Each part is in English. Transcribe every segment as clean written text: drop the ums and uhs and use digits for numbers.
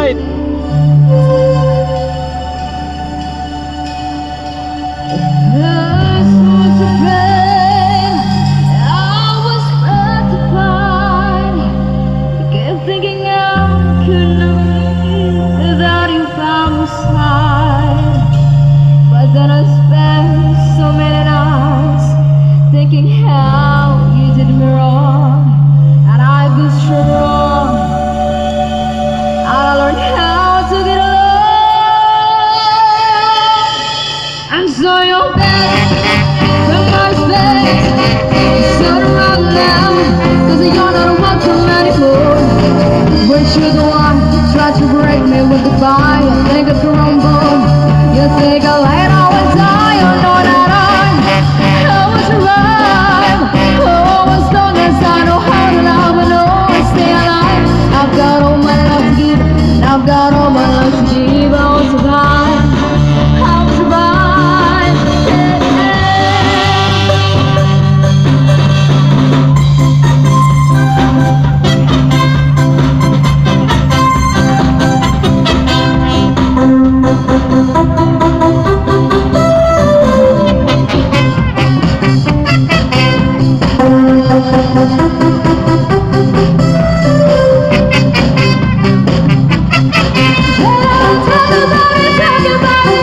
right. Then I spent so many nights thinking how you did me wrong, and I grew strong. I learned how to get along, and so you're back to my space. Turn around now, 'cause you're not welcome anymore. Weren't you the one who tried to break me with the fire? You think I crumble? You think I let always die? You know that I was alive. Oh, as long as I know how to love, I know I stay alive. I've got all my love to give, and I've got all my love to give. I will survive. I will survive.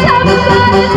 Tell me about it,